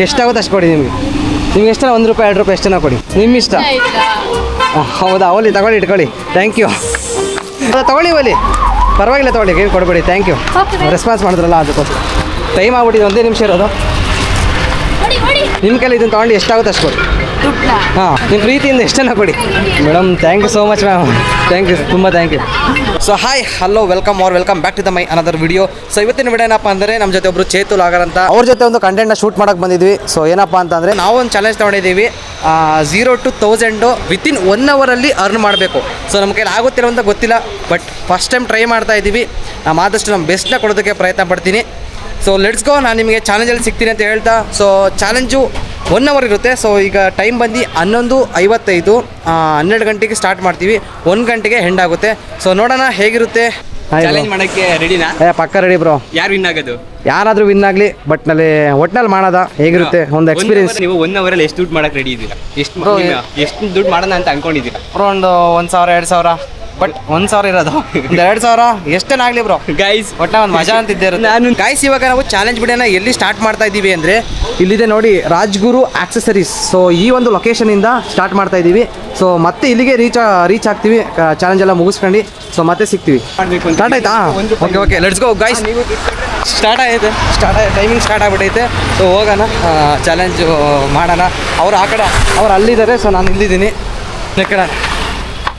ಎಷ್ಟಾಗುತ್ತೆ ಅಷ್ಟು ಕೊಡಿ ನಿಮ್ಗೆ ಎಷ್ಟನ ₹1 ₹2 ಎಷ್ಟನ ಕೊಡಿ ನಿಮ್ಮ ಇಷ್ಟ. ಹೌದಾ, ಓಲಿ ತಗೊಳ್ಳಿ, ಇಟ್ಕೊಳ್ಳಿ. Thank you. ತಗೊಳ್ಳಿ ಓಲಿ, ಪರವಾಗಿಲ್ಲ ತಗೊಳ್ಳಿ, ಏನು ಕೊಡಬೇಡಿ. Thank you. ರೆಸ್ಪಾನ್ಸ್ ಮಾಡಿದ್ರಲ್ಲ ಅದಕ್ಕೋಸ್ಕರ. ಟೈಮ್ ಆಗ್ಬಿಟ್ಟಿದೆ, 1 ನಿಮಿಷ ಇರೋದು. ನಿಮ್ಮ ಕೈಲಿ ಇದನ್ನು ತೊಗೊಂಡು ಎಷ್ಟಾಗುತ್ತೆ ಅಷ್ಟು ಕೊಡಿ. ಹಾಂ, ನಿಮ್ಮ ಪ್ರೀತಿಯಿಂದ ಎಷ್ಟನ್ನ ಕೊಡಿ madam. Thank you so much ma'am. Thank you, ತುಂಬ thank you. So hi, hello, welcome back to the my another video. So ಇವತ್ತಿನ ವಿಡಿಯೋ ಏನಪ್ಪ ಅಂದರೆ ನಮ್ಮ ಜೊತೆ ಒಬ್ಬರು ಚೇತು ಲಾಗರ್ ಅಂತ, ಅವ್ರ ಜೊತೆ ಒಂದು ಕಂಟೆಂಟ್ನ ಶೂಟ್ ಮಾಡೋಕ್ಕೆ ಬಂದಿದ್ವಿ. ಸೊ ಏನಪ್ಪ ಅಂತಂದರೆ ನಾವು ಒಂದು ಚಾಲೆಂಜ್ ತೊಗೊಂಡಿದ್ದೀವಿ, 0 to 1000 ವಿತಿನ್ 1 ಅವರಲ್ಲಿ ಅರ್ನ್ ಮಾಡಬೇಕು. ಸೊ ನಮ್ಮ ಕೈಲಿ ಆಗುತ್ತಿಲ್ಲ ಅಂತ ಗೊತ್ತಿಲ್ಲ, ಬಟ್ ಫಸ್ಟ್ ಟೈಮ್ ಟ್ರೈ ಮಾಡ್ತಾ ಇದ್ದೀವಿ. ನಾನು ಆದಷ್ಟು ನಮ್ಮ ಬೆಸ್ಟ್ನ ಕೊಡೋದಕ್ಕೆ ಪ್ರಯತ್ನ ಪಡ್ತೀನಿ. ಸೊ ಲೆಟ್ಸ್ ಗೋ. ನಾನು ನಿಮಗೆ ಚಾಲೆಂಜಲ್ಲಿ ಸಿಗ್ತೀನಿ ಅಂತ ಹೇಳ್ತಾ, ಸೊ ಚಾಲೆಂಜು 1 ಅವರ್ ಇರುತ್ತೆ. ಸೊ ಈಗ ಟೈಮ್ ಬಂದು 11:55, 12 ಗಂಟೆಗೆ ಸ್ಟಾರ್ಟ್ ಮಾಡ್ತೀವಿ, 1 ಗಂಟೆಗೆ ಹೆಂಡ್ ಆಗುತ್ತೆ. ಸೊ ನೋಡೋಣ ಹೇಗಿರುತ್ತೆ. ಚಾಲೆಂಜ್ ಮಾಡಕ್ಕೆ ರೆಡಿನಾ? ಪಕ್ಕ ರೆಡಿ ಬ್ರೋ. ಯಾರು ವಿನ್ ಆಗೋದು? ಯಾರಾದರೂ ವಿನ್ ಆಗಲಿ, ಬಟ್ ಒಟ್ಟಿನಲ್ಲಿ ಮಾಡೋದ ಹೇಗಿರುತ್ತೆ ಒಂದು ಎಕ್ಸ್ಪೀರಿಯನ್ಸ್. ನೀವು 1 ಅವರಲ್ಲಿ ಎಷ್ಟು ದುಡ್ಡು ಮಾಡಕ್ಕೆ ರೆಡಿ ಇದ್ದೀರಾ? ಎಷ್ಟು ದುಡ್ಡು ಮಾಡೋಣ ಅಂತ ಅನ್ಕೊಂಡಿದ್ದೀರಾ? ಬ್ರೋ ಒಂದು 1,000 2,000, ಬಟ್ 1,000 ಇರೋದು, 2,000 ಎಷ್ಟೇನಾಗಲಿ ಬ್ರೋ. ಗೈಸ್ ಒಟ್ಟ ಒಂದು ಮಜಾ ಅಂತಿದ್ದೆ ನಾನು. ಗೈಸ್ ಇವಾಗ ನಾವು ಚಾಲೆಂಜ್ ವಿಡಿಯೋನ ಎಲ್ಲಿ ಸ್ಟಾರ್ಟ್ ಮಾಡ್ತಾ ಇದ್ದೀವಿ ಅಂದರೆ, ಇಲ್ಲಿದೆ ನೋಡಿ, ರಾಜ್ಗುರು ಆಕ್ಸೆಸರೀಸ್. ಸೊ ಈ ಒಂದು ಲೊಕೇಶನಿಂದ ಸ್ಟಾರ್ಟ್ ಮಾಡ್ತಾ ಇದ್ದೀವಿ. ಸೊ ಮತ್ತೆ ಇಲ್ಲಿಗೆ ರೀಚ್ ಆಗ್ತೀವಿ, ಚಾಲೆಂಜ್ ಎಲ್ಲ ಮುಗಿಸ್ಕೊಂಡು. ಸೊ ಮತ್ತೆ ಸಿಗ್ತೀವಿ. ಸ್ಟಾರ್ಟ್ ಆಯ್ತಾ? Okay let's go guys. Start ಆಗಿದೆ, ಟೈಮಿಂಗ್ ಸ್ಟಾರ್ಟ್ ಆಗಿಬಿಟ್ಟೈತೆ. ಸೊ ಹೋಗೋಣ, ಚಾಲೆಂಜ್ ಮಾಡೋಣ. ಅವ್ರು ಆ ಕಡೆ, ಅವ್ರು ಅಲ್ಲಿದ್ದಾರೆ, ಸೊ ನಾನು ಇಲ್ಲಿದ್ದೀನಿ. ಕಡೆ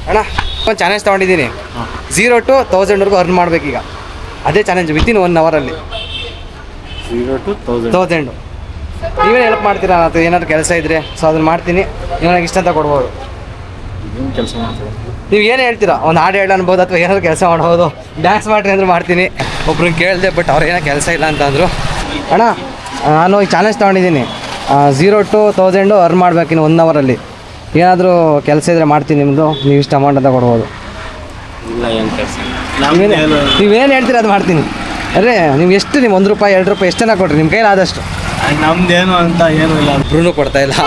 ಅಣ್ಣ ಒಂದು ಚಾಲೆಂಜ್ ತೊಗೊಂಡಿದ್ದೀನಿ, 0 to 1000 ಅರ್ನ್ ಮಾಡಬೇಕೀಗ. ಅದೇ ಚಾಲೆಂಜ್ ವಿತಿನ್ 1 ಅವರಲ್ಲಿ. 0 to 1000 ನೀವೇನು ಹೆಲ್ಪ್ ಮಾಡ್ತೀರಾ? ಅಥವಾ ಏನಾದ್ರು ಕೆಲಸ ಇದ್ದರೆ ಸೊ ಅದನ್ನು ಮಾಡ್ತೀನಿ. ನನಗೆ ಇಷ್ಟ ಅಂತ ಕೊಡ್ಬೋದು. ಕೆಲಸ ಮಾಡ್ತೀವಿ. ನೀವು ಏನು ಹೇಳ್ತೀರಾ? ಒಂದು ಹಾಡು ಹೇಳ ಅನ್ಬೋದು, ಅಥವಾ ಏನಾದ್ರು ಕೆಲಸ ಮಾಡ್ಬೋದು. ಡ್ಯಾನ್ಸ್ ಮಾಡ್ರಿ ಅಂದ್ರೆ ಮಾಡ್ತೀನಿ. ಒಬ್ರಿಗೆ ಕೇಳಿದೆ, ಬಟ್ ಅವ್ರು ಏನೋ ಕೆಲಸ ಇಲ್ಲ ಅಂತ ಅಂದರು. ಅಣ್ಣ ನಾನು ಈ ಚಾಲೆಂಜ್ ತೊಗೊಂಡಿದ್ದೀನಿ, 0 to 1000 ಅರ್ನ್ ಮಾಡ್ಬೇಕಿನ್ನು 1 ಅವರಲ್ಲಿ. ಏನಾದರೂ ಕೆಲಸ ಇದ್ದರೆ ಮಾಡ್ತೀನಿ, ನಿಮ್ಮದು ನೀವು ಇಷ್ಟು ಅಮೌಂಟ್ ಅಂತ ಕೊಡ್ಬೋದು. ಇಲ್ಲ, ಏನು ಕೆಲಸ ನೀವೇನು ಹೇಳ್ತೀರ ಅದು ಮಾಡ್ತೀನಿ. ಅರೆ ನೀವು ಎಷ್ಟು, ನೀವು ₹1 ₹2 ಎಷ್ಟನ್ನ ಕೊಡ್ರಿ, ನಿಮ್ಮ ಕೈಲಿ ಆದಷ್ಟು. ನಮ್ದೇನು ಅಂತ ಏನೂ ಇಲ್ಲ, ಒಬ್ರು ಕೊಡ್ತಾಯಿಲ್ಲ. ಸೊ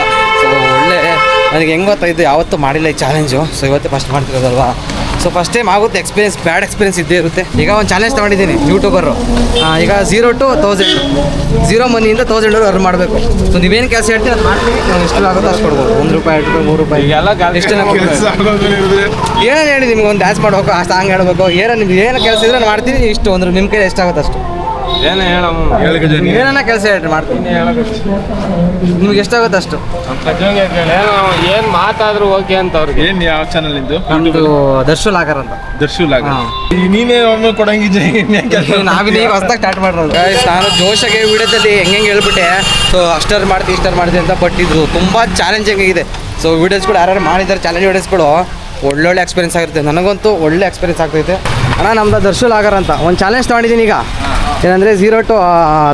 ಒಳ್ಳೆ, ನನಗೆ ಹೆಂಗೆ ಗೊತ್ತಾಯಿತು, ಯಾವತ್ತೂ ಮಾಡಿಲ್ಲ ಈ ಚಾಲೆಂಜು. ಸೊ ಇವತ್ತು ಫಸ್ಟ್ ಮಾಡ್ತಿರೋದಲ್ವಾ. ಸೊ ಫಸ್ಟ್ ಟೈಮ್ ಆಗುತ್ತೆ, ಬ್ಯಾಡ್ ಎಕ್ಸ್ಪೀರಿಯನ್ಸ್ ಇದ್ದೇ ಇರುತ್ತೆ. ಈಗ ಒಂದು ಚಾಲೆಂಜ್ ತೊಗೊಂಡಿದ್ದೀನಿ, ಯೂಟ್ಯೂಬರು. ಈಗ 0 to 1000, 0 ಮನಿಯಿಂದ 1000 ಅರ್ನ್ ಮಾಡಬೇಕು. ಸೊ ನೀವೇನು ಕೆಲಸ ಹೇಳ್ತೀವಿ ಅದು ಮಾಡ್ತೀವಿ. ನಾವು ಎಷ್ಟು ಆಗುತ್ತೋ ಅಷ್ಟು ಕೊಡ್ಬೋದು. ₹1 ₹2 ₹3 ಎಷ್ಟು ಏನೇನು ಹೇಳಿ, ನಿಮ್ಗೆ ಒಂದು ಡ್ಯಾನ್ಸ್ ಮಾಡಬೇಕು, ಆ ಸಾಂಗ್ ಹೇಳಬೇಕು, ನಿಮ್ಗೆ ಏನು ಕೆಲಸ ಇದ್ರೆ ನಾನು ಮಾಡ್ತೀನಿ. ಇಷ್ಟು ಒಂದು ನಿಮ್ಮ ಕೈಲಿ ಎಷ್ಟಾಗುತ್ತೆ ಅಷ್ಟು. ಏನು ಏನ ಕೆಲಸ ಹೇಳ್ರಿ, ಮಾಡ್ತೀನಿ. ನಿಮ್ಗೆ ಎಷ್ಟಾಗುತ್ತೆ ಅಷ್ಟು. ಏನು ಮಾತಾದ್ರು ಓಕೆ ಅಂತ ಅವ್ರಿಗೆ. ಏನು ಯಾವ ಚಾನಲ್ ಇದ್ದು? ನಮ್ಮದು ದರ್ಶು ಲಾಗರ್ ಅಂತ. ದರ್ಶು ಲಾಗರ್. ನೀನೇ ಒಮ್ಮೆ ಕೊಡಂಗಿದ್ದೆ. ನಾವಿನ್ನ ಈಗ ಹೊಸದಾಗಿ ಸ್ಟಾರ್ಟ್ ಮಾಡಿರೋದು. ನಾನು ಜೋಶಾಗೆ ವಿಡಿಯೋದಲ್ಲಿ ಹೆಂಗೆ ಹೇಳ್ಬಿಟ್ಟೆ. ಸೊ ಅಷ್ಟರ್ ಮಾಡ್ತೀವಿ ಅಂತ, ಬಟ್ ಇದು ತುಂಬ ಚಾಲೆಂಜಿಂಗ್ ಆಗಿದೆ. ಸೊ ವೀಡಿಯೋಸ್ಗಳು ಯಾರು ಮಾಡಿದ್ದಾರೆ, ಚಾಲೆಂಜ್ ವೀಡಿಯೋಸ್ಗಳು ಒಳ್ಳೊಳ್ಳೆ ಎಕ್ಸ್ಪೀರಿಯನ್ಸ್ ಆಗಿರುತ್ತೆ. ನನಗಂತೂ ಒಳ್ಳೆ ಎಕ್ಸ್ಪೀರಿಯನ್ಸ್ ಆಗ್ತೈತೆ. ಅಣ್ಣ ನಮ್ದು ದರ್ಶು ಲಾಗರ್ ಅಂತ ಒಂದು ಚಾಲೆಂಜ್ ತೊಗೊಂಡಿದ್ದೀನಿ. ಈಗ ಏನಂದರೆ 0 to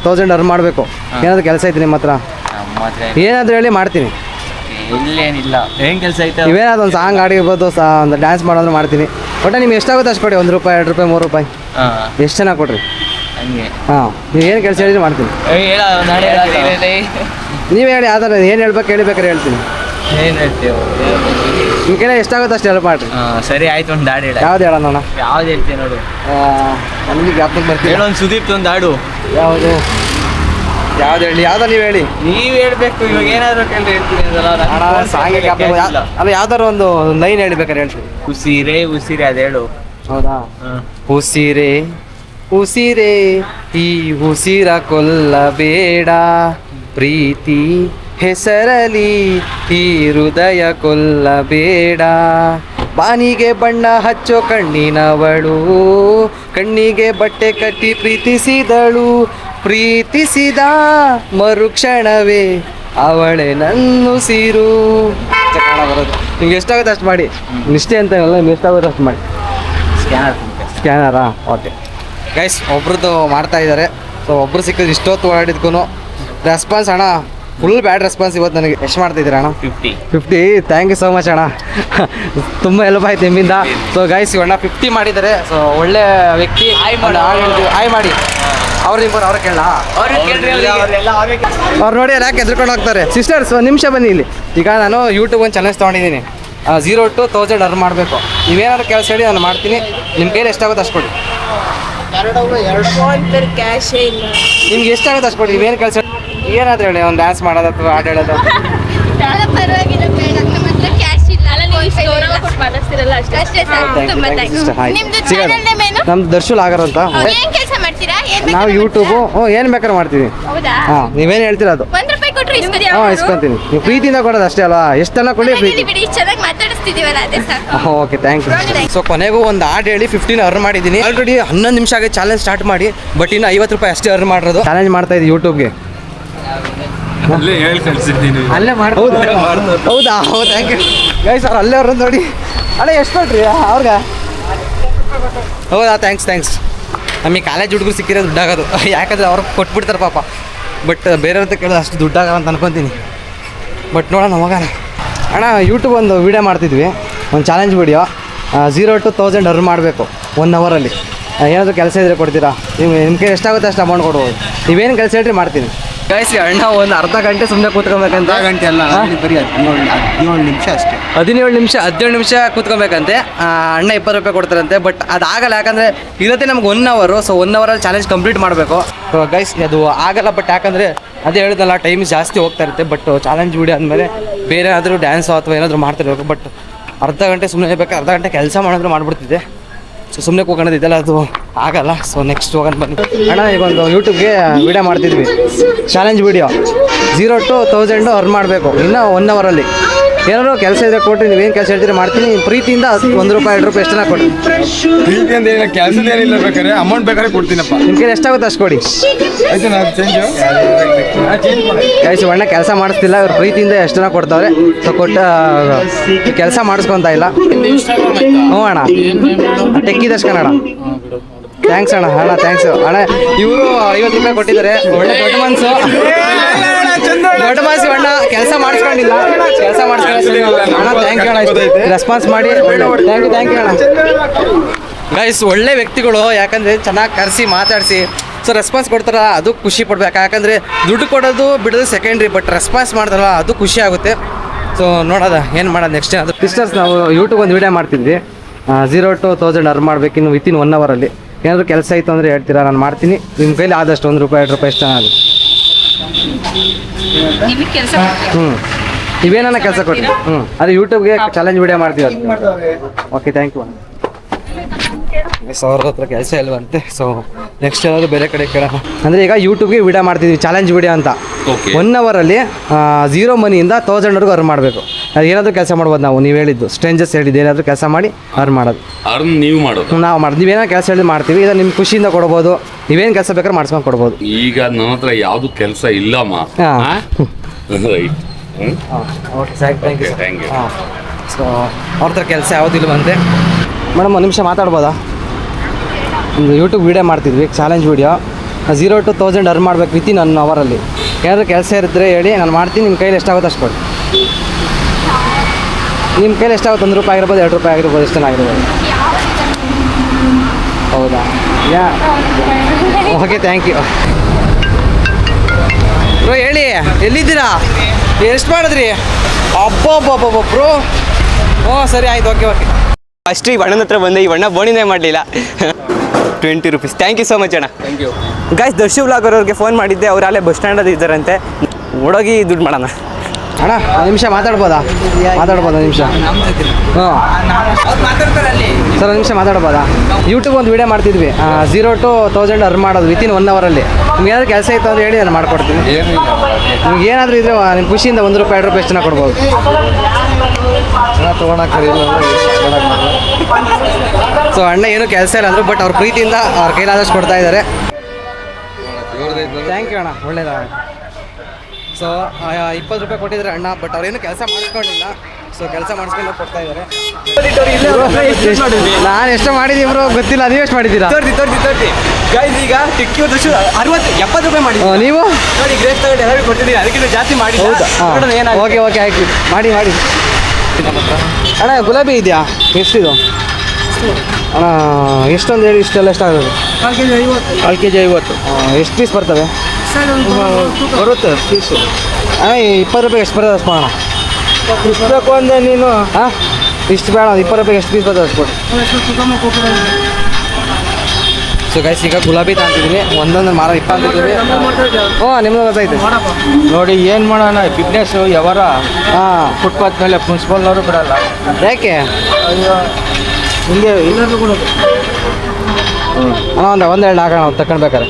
1000 ಅರ್ನ್ ಮಾಡಬೇಕು. ಏನಾದರೂ ಕೆಲಸ ಐತೆ ನಿಮ್ಮ ಹತ್ರ? ಏನಾದರೂ ಹೇಳಿ ಮಾಡ್ತೀನಿ. ಇಲ್ಲೇನಿಲ್ಲ, ಏನು ಕೆಲಸ ಐತೆ? ನೀವೇನಾದ್ರು ಒಂದು ಸಾಂಗ್ ಆಡಿರ್ಬೋದು, ಒಂದು ಡ್ಯಾನ್ಸ್ ಮಾಡೋದ್ರೆ ಮಾಡ್ತೀನಿ. ಒಟ್ಟು ನಿಮ್ಗೆ ಎಷ್ಟಾಗುತ್ತೆ ಅಷ್ಟು ಕೊಡಿ. ₹1 ₹2 ₹3 ಎಷ್ಟು ಚೆನ್ನಾಗಿ ಕೊಡ್ರಿ. ಹಂಗೆ ಹಾಂ, ನೀವು ಏನು ಕೆಲಸ ಹೇಳಿದ್ರೆ ಮಾಡ್ತೀನಿ. ನೀವು ಹೇಳಿ, ಯಾವ್ದಾರ ಏನು ಹೇಳ್ಬೇಕು ಹೇಳ್ಬೇಕಾರೆ ಹೇಳ್ತೀನಿ. ಏನು ಹೇಳ್ತೀವಿ? ನಿಮ್ಮ ಕೈಲಿ ಎಷ್ಟಾಗುತ್ತೆ ಅಷ್ಟು ಹೆಲ್ಪ್ ಮಾಡಿರಿ. ಸರಿ ಆಯ್ತು, ಒಂದು ಹಾಡು ಹೇಳ. ಯಾವ್ದು ಹೇಳೋಣ? ಯಾವ್ದು ಹೇಳ್ತೀನಿ ನೋಡು. ನನಗೆ ಜ್ಞಾಪಕ ಬರ್ತೀವಿ. ಹೇಳೊಂದು ಸುದೀಪ್ ಒಂದು ಹಾಡು. ಯಾವುದು ಹೇಳಿ? ಯಾವ್ದು ನೀವು ಹೇಳಿ. ನೀವು ಹೇಳ್ಬೇಕು. ಇವಾಗ ಏನಾದರೂ ಕೇಳಿ ಹೇಳ್ತೀನಿ ಸಾಂಗ್ ಅಲ್ಲ, ಯಾವ್ದಾರು ಒಂದು ಲೈನ್ ಹೇಳ್ಬೇಕಾರೆ ಹೇಳ್ತೀನಿ. ಉಸಿರೇ ಉಸಿರೇ ಅದು ಹೇಳು. ಹೌದಾ? ಉಸಿರೇ ಉಸಿರೇ ಈ ಉಸಿರ ಕೊಲ್ಲಬೇಡ, ಪ್ರೀತಿ ಹೆಸರಲಿ ಈ ಹೃದಯ ಕೊಲ್ಲಬೇಡ. ಬಾನಿಗೆ ಬಣ್ಣ ಹಚ್ಚೋ ಕಣ್ಣಿನವಳು, ಕಣ್ಣಿಗೆ ಬಟ್ಟೆ ಕಟ್ಟಿ ಪ್ರೀತಿಸಿದಳು, ಪ್ರೀತಿಸಿದ ಮರುಕ್ಷಣವೇ ಅವಳೆ ನನ್ನುಸಿರು. ಕನ್ನಡ ಬರೋದು. ನಿಮ್ಗೆ ಎಷ್ಟಾಗುತ್ತೆ ಅಷ್ಟು ಮಾಡಿ. ನಿಷ್ಠೆ ಅಂತ ಇಲ್ಲ, ನಿಮ್ಗೆ ಎಷ್ಟಾಗುತ್ತೆ ಅಷ್ಟು ಮಾಡಿ. ಸ್ಕ್ಯಾನರಾ? ಓಕೆ ಗೈಸ್, ಒಬ್ರದ್ದು ಮಾಡ್ತಾ ಇದ್ದಾರೆ. ಸೊ ಒಬ್ರು ಸಿಕ್ಕಿದ್ರೆ ಇಷ್ಟೊತ್ತು ಓಡಾಡಿದ್ಕೂ ರೆಸ್ಪಾನ್ಸ್ ಅಣ್ಣ ಫುಲ್ ಬ್ಯಾಡ್ ರೆಸ್ಪಾನ್ಸ್ ಇವತ್ತು ನನಗೆ. ಎಷ್ಟು ಮಾಡ್ತಿದ್ದೀರಾ ಅಣ್ಣ? 50. ಥ್ಯಾಂಕ್ ಯು ಸೋ ಮಚ್ ಅಣ್ಣ, ತುಂಬ ಹೆಲ್ಪ್ ಆಯ್ತು ನಿಮ್ಮಿಂದ. ಸೊ ಗೈಸ್ ಅಣ್ಣ 50 ಮಾಡಿದ್ದಾರೆ. ಸೊ ಒಳ್ಳೆ ವ್ಯಕ್ತಿ. ಆಯ್ ಮಾಡಿ ಅವ್ರು ಕೇಳ ಅವ್ರು ನೋಡಿ ಯಾಕೆ ಎದ್ರುಕೊಂಡು ಹೋಗ್ತಾರೆ. ಸಿಸ್ಟರ್ಸ್ ಒಂದು ನಿಮಿಷ ಬನ್ನಿ ಇಲ್ಲಿ. ಈಗ ನಾನು ಯೂಟ್ಯೂಬ್ ಒಂದು ಚಾಲೆಂಜ್ ತೊಗೊಂಡಿದ್ದೀನಿ, 0 to 1000 ಅರ್ನ್ ಮಾಡಬೇಕು. ನೀವೇನಾದ್ರು ಕೆಲಸ ಹೇಳಿ ನಾನು ಮಾಡ್ತೀನಿ. ನಿಮ್ಮ ಕೈಲಿ ಎಷ್ಟಾಗುತ್ತೆ ಅಷ್ಟು ಕೊಡಿ. ಕ್ಯಾಶೇ ಇಲ್ಲ. ನಿಮ್ಗೆ ಎಷ್ಟಾಗುತ್ತೆ ಅಷ್ಟು ಕೊಡಿ. ನೀವೇನು ಕೆಲಸ ಏನಾದ್ರು ಹೇಳಿ, ಒಂದು ಡ್ಯಾನ್ಸ್ ಮಾಡೋದು ಅಥವಾ ಹಾಡು ಹೇಳೋದು. ಪರವಾಗಿಲ್ಲ ಬೇಡ, ನಮ್ಮ ಹತ್ರ ಕ್ಯಾಶ್ ಇಲ್ಲ. ಅಲ್ಲ ನೀವು ಇಷ್ಟು ಗೌರವ ಕೊಟ್ಟು ಮಾತಾಡ್ತಿರಲ್ಲ ಅಷ್ಟೇ ಸಾಕು. ತುಂಬಾ ಥ್ಯಾಂಕ್ಸ್. ನಿಮ್ದು ಚಾನಲ್ ನೇಮ್ ಏನು? ನಮ್ದು ದರ್ಶುಲ್ ಆಗರ್ ಅಂತ. ಏನ್ ಕೆಲಸ ಮಾಡ್ತೀರಾ? ನಾವು ಯೂಟ್ಯೂಬು ಏನು ಬೇಕಾದ್ರೆ ಮಾಡ್ತೀವಿ. ಹೌದಾ? ಹಾಂ, ನೀವೇನು ಹೇಳ್ತೀರಾ ಅದು. ₹1 ಕೊಟ್ರೆ ಹಾಂ, ಇಸ್ಕೊಂತೀನಿ. ನೀವು ಪ್ರೀತಿಯಿಂದ ಕೊಡೋದು ಅಷ್ಟೇ ಅಲ್ವಾ, ಎಷ್ಟೆಲ್ಲ ಕೊಡಿ ಪ್ರೀತಿ. ಬಿಡಿ, ಚೆನ್ನಾಗಿ ಮಾತಾಡಿಸ್ತಿದೀವಲ್ಲ ಅದೇ ಸಾಕು. Okay, thank you. ಸೊ ಕೊನೆಗೂ ಒಂದು ಹಾಡು ಹೇಳಿ 15 ಅರ್ನ್ ಮಾಡಿದ್ದೀನಿ. ಆಲ್ರೆಡಿ 11 ನಿಮಿಷ ಆಗಿ ಚಾಲೆಂಜ್ ಸ್ಟಾರ್ಟ್ ಮಾಡಿ, ಬಟ್ ಇನ್ನು ₹50 ಅಷ್ಟೇ ಅರ್ನ್ ಮಾಡಿರೋದು. ಚಾಲೆಂಜ್ ಮಾಡ್ತಾ ಇದ್ದೀವಿ ಯೂಟ್ಯೂಬ್ಗೆ. ಅಲ್ಲೇ ಮಾಡ್ಬೋದು. ಹೌದಾ? Thank you guys. ಅವ್ರು ಅಲ್ಲೇ ಅವ್ರನ್ನ ನೋಡಿ. ಅಣ್ಣ ಎಷ್ಟು ಕೊಟ್ರಿ ಅವ್ರಿಗೆ? ಹೌದಾ? ಥ್ಯಾಂಕ್ಸ್. ನಮಗೆ ಕಾಲೇಜ್ ಹುಡುಗರು ಸಿಕ್ಕಿರೋ ದುಡ್ಡಾಗೋದು, ಯಾಕಂದರೆ ಅವ್ರು ಕೊಟ್ಬಿಡ್ತಾರೆ ಪಾಪ. ಬಟ್ ಬೇರೆಯವ್ರ ಹತ್ರ ಕೇಳೋದು ಅಷ್ಟು ದುಡ್ಡಾಗಲ್ಲ ಅಂತ ಅನ್ಕೊತೀನಿ. ಬಟ್ ನೋಡೋಣ ಹೋಗೋಣ. ಅಣ್ಣ ಯೂಟ್ಯೂಬ್ ಒಂದು ವೀಡಿಯೋ ಮಾಡ್ತಿದ್ವಿ, ಒಂದು ಚಾಲೆಂಜ್ ವೀಡಿಯೋ. 0 to 1000 ಅರ್ನ್ ಮಾಡಬೇಕು 1 ಅವರಲ್ಲಿ. ಏನಾದರೂ ಕೆಲಸ ಇದ್ದರೆ ಕೊಡ್ತೀರಾ? ನಿಮ್ಮ ಕೈ ಎಷ್ಟಾಗುತ್ತೆ ಅಷ್ಟು ಅಮೌಂಟ್ ಕೊಡ್ಬೋದು. ನೀವೇನು ಕೆಲಸ ಹೇಳ್ರಿ ಮಾಡ್ತೀನಿ. ಗೈಸ್, ಅಣ್ಣ ಒಂದು ಅರ್ಧ ಗಂಟೆ ಸುಮ್ಮನೆ ಕೂತ್ಕೊಬೇಕಂತ. ಗಂಟೆ ಅಲ್ಲ, ಬರೀ 17 ನಿಮಿಷ ಅಷ್ಟೇ. 17 ನಿಮಿಷ ಕೂತ್ಕೊಬೇಕಂತೆ. ಅಣ್ಣ ₹20 ಕೊಡ್ತಾರಂತೆ. ಬಟ್ ಅದಾಗಲ್ಲ, ಯಾಕಂದರೆ ಇರುತ್ತೆ ನಮ್ಗೆ 1 ಅವರ್. ಸೊ 1 ಅವರಲ್ಲಿ ಚಾಲೆಂಜ್ ಕಂಪ್ಲೀಟ್ ಮಾಡಬೇಕು. ಗೈಸ್, ಅದು ಆಗಲ್ಲ. ಬಟ್ ಯಾಕಂದರೆ ಅದೇ ಹೇಳಿದ್ನಲ್ಲ, ಟೈಮ್ ಜಾಸ್ತಿ ಹೋಗ್ತಾ ಇರುತ್ತೆ. ಬಟ್ ಚಾಲೆಂಜ್ ವೀಡಿಯೋ ಆದಮೇಲೆ ಬೇರೆ ಏನಾದರೂ ಡ್ಯಾನ್ಸು ಅಥವಾ ಏನಾದರೂ ಮಾಡ್ತಿರ್ಬೇಕು. ಬಟ್ ಅರ್ಧ ಗಂಟೆ ಸುಮ್ಮನೆ ಇರಬೇಕು. ಅರ್ಧ ಗಂಟೆ ಕೆಲಸ ಮಾಡಿದ್ರೆ ಮಾಡಿಬಿಡ್ತಿದ್ದೆ. ಸೊ ಸುಮ್ಮನೆ ಕೂತ್ಕೊಂಡಿದ್ದೆಲ್ಲ ಅದು ಆಗಲ್ಲ. ಸೊ ನೆಕ್ಸ್ಟ್ ಹೋಗೋಣ ಬನ್ನಿ. ಅಣ್ಣ, ಈಗ ಒಂದು ಯೂಟ್ಯೂಬ್ಗೆ ವೀಡಿಯೋ ಮಾಡ್ತಿದ್ವಿ, ಚಾಲೆಂಜ್ ವೀಡಿಯೋ. 0 to 1000 ಅರ್ನ್ ಮಾಡಬೇಕು ಇನ್ನೂ 1 ಅವರಲ್ಲಿ. ಏನಾದ್ರು ಕೆಲಸ ಇದ್ರೆ ಕೊಟ್ಟರೆ, ನೀವೇನು ಕೆಲಸ ಹೇಳ್ತೀರಿ ಮಾಡ್ತೀನಿ. ಪ್ರೀತಿಯಿಂದ ₹1 ₹2 ಎಷ್ಟನ್ನ ಕೊಡಿ. ಪ್ರೀತಿ ಅಂತ ಏನಿಲ್ಲ, ಕೆಲಸದ ಏನಿಲ್ಲ, ಬೇಕಾದ್ರೆ ಅಮೌಂಟ್ ಬೇಕಾದ್ರೆ ಕೊಡ್ತೀನಪ್ಪ. ನಿಮ್ಮ ಕೈಲಿ ಎಷ್ಟಾಗುತ್ತೆ ಅಷ್ಟು ಕೊಡಿ. ಆಯ್ತು, ನಾನು ಚೇಂಜ್ ಗೈಸ್, ಅಣ್ಣ ಕೆಲಸ ಮಾಡಿಸ್ತಿಲ್ಲ, ಇವ್ರು ಪ್ರೀತಿಯಿಂದ ಎಷ್ಟನ್ನ ಕೊಡ್ತಾವ್ರೆ. ಸೊ ಕೆಲಸ ಮಾಡಿಸ್ಕೊತಾ ಇಲ್ಲ. ಹ್ಞೂ ಅಣ್ಣ, ಟೆಕ್ಕಿದಷ್ಟು ಕನ್ನಡ. ಥ್ಯಾಂಕ್ಸ್ ಅಣ್ಣ. ಥ್ಯಾಂಕ್ಸ್ ಅಣ್ಣ. ಇವರು ₹50 ಕೊಟ್ಟಿದ್ದಾರೆ. ಒಳ್ಳೆ ದೊಡ್ಡ ಮನಸ್ಸು ಅಣ್ಣ. ಕೆಲಸ ಮಾಡಿಸ್ಕೊಂಡಿಲ್ಲ, ಕೆಲಸ ಮಾಡಿಸ್ಕೊಳ್ಳೋ ಅಣ್ಣ. ಥ್ಯಾಂಕ್ ಯು ಅಣ್ಣ, ರೆಸ್ಪಾನ್ಸ್ ಮಾಡಿ. ಥ್ಯಾಂಕ್ ಯು ಅಣ್ಣ. ಗೈಸ್, ಒಳ್ಳೆ ವ್ಯಕ್ತಿಗಳು, ಯಾಕಂದರೆ ಚೆನ್ನಾಗಿ ಕರೆಸಿ ಮಾತಾಡಿಸಿ ಸೊ ರೆಸ್ಪಾನ್ಸ್ ಕೊಡ್ತಾರಲ್ಲ, ಅದು ಖುಷಿ ಪಡ್ಬೇಕು. ಯಾಕಂದರೆ ದುಡ್ಡು ಕೊಡೋದು ಬಿಡೋದು ಸೆಕೆಂಡ್ರಿ, ಬಟ್ ರೆಸ್ಪಾನ್ಸ್ ಮಾಡ್ತಾರಲ್ಲ ಅದು ಖುಷಿ ಆಗುತ್ತೆ. ಸೊ ನೋಡೋದ ಏನು ಮಾಡೋದು ನೆಕ್ಸ್ಟ್. ಅದು ಸಿಸ್ಟರ್ಸ್, ನಾವು ಯೂಟ್ಯೂಬ್ ಒಂದು ವೀಡಿಯೋ ಮಾಡ್ತಿದ್ವಿ. 0 to 1000 ಅರ್ನ್ ಮಾಡಬೇಕು ಇನ್ನು ವಿತಿನ್ 1 ಅವರಲ್ಲಿ. ಏನಾದರೂ ಕೆಲಸ ಇತ್ತು ಅಂದರೆ ಹೇಳ್ತೀರಾ, ನಾನು ಮಾಡ್ತೀನಿ. ನಿಮ್ಮ ಕೈಲಿ ಆದಷ್ಟು ₹1 ₹2 ಎಷ್ಟು ಆಗುತ್ತೆ. ನೀವೇನ ಕೆಲಸ ಕೊಡಿ. ಅದು ಯೂಟ್ಯೂಬ್ಗೆ ಚಾಲೆಂಜ್ ವೀಡಿಯೋ ಮಾಡ್ತೀವಿ. Okay, thank you. ಅವ್ರ ಹತ್ರ ಕೆಲಸ ಇಲ್ವಂತೆ. ಸೊ ನೆಕ್ಸ್ಟ್ ಏನಾದರೂ ಬೇರೆ ಕಡೆ ಕೇಳೋಣ. ಅಂದರೆ ಈಗ ಯೂಟ್ಯೂಬ್ಗೆ ವೀಡಿಯೋ ಮಾಡ್ತಿದ್ವಿ, ಚಾಲೆಂಜ್ ವೀಡಿಯೋ ಅಂತ. 1 ಅವರಲ್ಲಿ 0 ಮನಿಯಿಂದ 1000 ಅರ್ನ್ ಮಾಡಬೇಕು. ಅದು ಏನಾದರೂ ಕೆಲಸ ಮಾಡ್ಬೋದು ನಾವು. ನೀವು ಹೇಳಿದ್ದು ಸ್ಟ್ರೇಂಜರ್ಸ್ ಹೇಳಿದ್ದು, ಏನಾದರೂ ಕೆಲಸ ಮಾಡಿ ಅರ್ನ್ ಮಾಡೋದು. ನೀವು ಮಾಡೋದು ನಾವು ಮಾಡೋದು. ನೀವೇನೋ ಕೆಲಸ ಹೇಳಿ ಮಾಡ್ತೀವಿ. ಇದು ನಿಮ್ಮ ಖುಷಿಯಿಂದ ಕೊಡ್ಬೋದು. ನೀವೇನು ಕೆಲಸ ಬೇಕಾದ್ರೆ ಮಾಡ್ಸ್ಕೊಂಡು ಕೊಡ್ಬೋದು. ಈಗ ನನ್ನ ಹತ್ರ ಯಾವುದು ಕೆಲಸ ಇಲ್ಲಮ್ಮ. Right. Okay sir, thank you. Thank you. So ಅವ್ರ ಹತ್ರ ಕೆಲಸ ಯಾವುದಿಲ್ವಂತೆ. ಮೇಡಮ್, ಒಂದು ನಿಮಿಷ ಮಾತಾಡ್ಬೋದಾ? ಒಂದು ಯೂಟ್ಯೂಬ್ ವೀಡಿಯೋ ಮಾಡ್ತಿದ್ವಿ, ಚಾಲೆಂಜ್ ವೀಡಿಯೋ. 0 to 1000 ಅರ್ನ್ ಮಾಡಬೇಕು ವಿತಿನ್ 1 ಅವರಲ್ಲಿ. ಏನಾದರೂ ಕೆಲಸ ಇರಿದ್ರೆ ಹೇಳಿ, ನಾನು ಮಾಡ್ತೀನಿ. ನಿಮ್ಮ ಕೈಲಿ ಎಷ್ಟಾಗುತ್ತೆ ಅಷ್ಟು ಕೊಡಿ. ನಿಮ್ಮ ಕೈಲಿ ಎಷ್ಟಾಗುತ್ತೆ? ₹1 ಆಗಿರ್ಬೋದು, ₹2 ಆಗಿರ್ಬೋದು, ಎಷ್ಟು ಆಗಿರ್ಬೋದು. ಹೌದಾ? Okay, thank you bro. ಹೇಳಿ, ಎಲ್ಲಿದ್ದೀರಾ? ಎಷ್ಟು ಮಾಡಿದ್ರಿ? ಅಬ್ಬಬ್ಬಬ್ಬ ಬ್ರೋ. ಹ್ಞೂ, ಸರಿ ಆಯ್ತು. ಓಕೆ. ಅಷ್ಟು ಈ ಅಣ್ಣನ ಹತ್ರ ಬಂದೆ, ಈ ಅಣ್ಣ ಬೋಣಿನೇ ಮಾಡಲಿಲ್ಲ. ₹20. ಥ್ಯಾಂಕ್ ಯು ಸೋ ಮಚ್ ಅಣ್ಣ. Thank you. Guys, Darshi vlogger ಅವ್ರಿಗೆ ಫೋನ್ ಮಾಡಿದ್ದೆ. ಅವ್ರು ಅಲ್ಲೇ ಬಸ್ ಸ್ಟ್ಯಾಂಡಲ್ಲಿ ಇದ್ದಾರಂತೆ. ಓಡೋಗಿ ದುಡ್ಡು ಮಾಡೋಣ. ಅಣ್ಣ, ಒಂದು ನಿಮಿಷ ಮಾತಾಡ್ಬೋದಾ? ಒಂದು ನಿಮಿಷ. ಹಾಂ ಸರ್, ಒಂದು ನಿಮಿಷ ಮಾತಾಡ್ಬೋದಾ? ಯೂಟ್ಯೂಬ್ ಒಂದು ವೀಡಿಯೋ ಮಾಡ್ತಿದ್ವಿ, 0 to 1000 ಅರ್ನ್ ಮಾಡೋದು ವಿತಿನ್ 1 ಅವರಲ್ಲಿ. ನಿಮ್ಗೆ ಏನಾದ್ರು ಕೆಲಸ ಇತ್ತು ಅಂದರೆ ಹೇಳಿ, ನಾನು ಮಾಡ್ಕೊಡ್ತೀನಿ. ನಿಮ್ಗೆ ಏನಾದರೂ ಇದ್ರೆ ನಿಮ್ಮ ಖುಷಿಯಿಂದ ₹1 ₹2 ಎಷ್ಟನ್ನ ಕೊಡ್ಬೋದು. ಸೊ ಅಣ್ಣ ಏನೂ ಕೆಲಸ ಇಲ್ಲ ಅಂದರು, ಬಟ್ ಅವ್ರ ಪ್ರೀತಿಯಿಂದ ಅವ್ರ ಕೈಲಾದಷ್ಟು ಕೊಡ್ತಾ ಇದ್ದಾರೆ. ಥ್ಯಾಂಕ್ ಯು ಅಣ್ಣ, ಒಳ್ಳೇದಾಗ. ಸೊ ₹20 ಕೊಟ್ಟಿದ್ದಾರೆ ಅಣ್ಣ, ಬಟ್ ಅವ್ರೇನು ಕೆಲಸ ಮಾಡಿಸ್ಕೊಂಡಿಲ್ಲ. ಸೊ ಕೆಲಸ ಮಾಡಿಸ್ಕೊಂಡು ಕೊಡ್ತಾ ಇದ್ದಾರೆ. ನಾನು ಎಷ್ಟು ಮಾಡಿದ್ದೀವಿ ಬ್ರೋ ಗೊತ್ತಿಲ್ಲ, ನೀವು ಎಷ್ಟು ಮಾಡಿದ್ದೀರಾ? ತೋರ್ತಿ ಗೈಸ್, ಈಗ ಟಿಕ್ಕಿ ದರ್ಶು ₹70 ಮಾಡಿ. ನೀವು ನೋಡಿ, ಗ್ರೇಸ್ ತಗೊಂಡು ಎಲ್ಲರಿಗೂ ಕೊಟ್ಟಿದ್ದೀನಿ. ಅದಕ್ಕಿಂತ ಜಾಸ್ತಿ ಮಾಡಿ. ಹೌದಾ? ಓಕೆ ಆಯ್ತು, ಮಾಡಿ. ಅಣ್ಣ, ಗುಲಾಬಿ ಇದೆಯಾ? ಎಷ್ಟಿದು ಅಣ್ಣ? ಎಷ್ಟೊಂದು ಹೇಳಿ, ಇಷ್ಟೆಲ್ಲ ಎಷ್ಟಾಗೋದು? 4 kg 50. ಎಷ್ಟು ಪೀಸ್ ಬರ್ತವೆ? ಬರುತ್ತೆ ಪೀಸು. ಅಣ್ಣ, ₹20 ಎಷ್ಟು ಬರ್ತದೆ ಅಷ್ಟು ಮಾಡೋಣ. ಬೇಕು ಅಂದರೆ ನೀನು ಹಾಂ, ಇಷ್ಟು ಬೇಡ. ₹20 ಎಷ್ಟು ಪೀಸ್ ಬರ್ತದೆ ಅಷ್ಟು ಕೊಡಿ. ಸೊ ಗೈಸ್ ಈಗ ಗುಲಾಬಿ ತಗೊಂತಿದ್ದೀನಿ, ಒಂದೊಂದು ಮಾರ 20 ಹ್ಞೂ ನಿಮ್ಮದು ಗೊತ್ತೈತೆ. ನೋಡಿ ಏನು ಮಾಡೋಣ, ಬಿಸ್ನೆಸ್ಸು ಯಾವಾರ ಹಾಂ, ಫುಟ್ಪಾತ್ ಮೇಲೆ ಪ್ರಿನ್ಸಿಪಾಲ್ನವರು ಬಿಡಲ್ಲ. ಯಾಕೆ ಅಯ್ಯೋ ಹಿಂಗೆ ಇನ್ನೊಂದು ಕೂಡ ಅಣ್ಣ ಒಂದೆರಡು ಹಾಕೋಣ ತಗೊಂಡ್ಬೇಕಾರೆ.